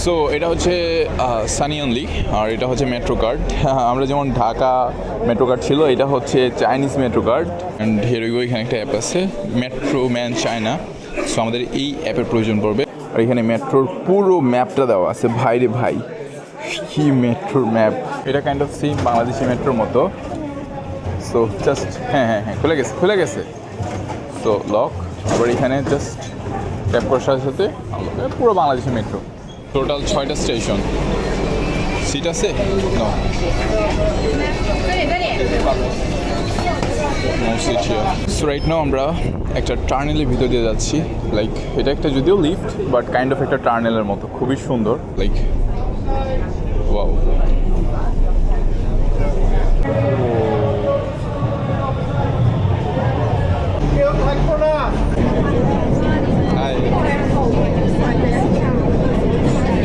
So এটা হচ্ছে Sunny only, আর এটা হচ্ছে মেট্রো কার্ড। আমরা যেমন ঢাকা মেট্রো কার্ড ছিল, এটা হচ্ছে Chinese metro card. And here we go, এখানে একটা অ্যাপ আছে মেট্রো ম্যান চায়না। সো আমাদের এই অ্যাপের প্রয়োজন পড়বে। আর এখানে মেট্রোর পুরো ম্যাপটা দেওয়া আছে। ভাই রে ভাই, কি মেট্রোর ম্যাপ! এটা কাইন্ড অফ সেম বাংলাদেশি মেট্রোর মতো। সো জাস্ট হ্যাঁ, খুলে গেছে। সো লক, আবার এখানে জাস্ট ট্যাপ করার সাথে সাথে পুরো বাংলাদেশি মেট্রো। টোটাল 6টা স্টেশন। সিট আছে? No seat here. So right now আমরা একটা টার্নেলের ভিতর দিয়ে যাচ্ছি। লাইক এটা একটা যদিও লিফট, বাট কাইন্ড অফ একটা টার্নেলের মতো, খুবই সুন্দর। Like wow. Hi.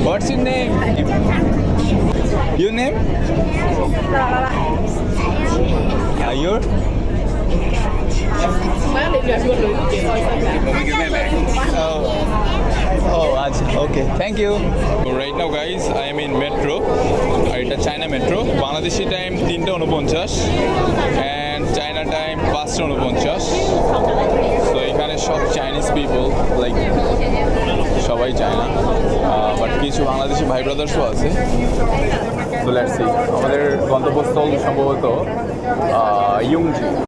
What's your name? Your name? Your? Okay. Thank you. So right now guys, I am in metro. আর এটা China metro. Bangladeshi time 3:49 and China time 5:49. তো এখানে সব চাইনিজ পিপল, লাইক সবাই China, but কিছু বাংলাদেশি ভাই ব্রাদার্সও আছে। তো let's see, আমাদের গন্তব্যস্থল সম্ভবত ইয়ংজি।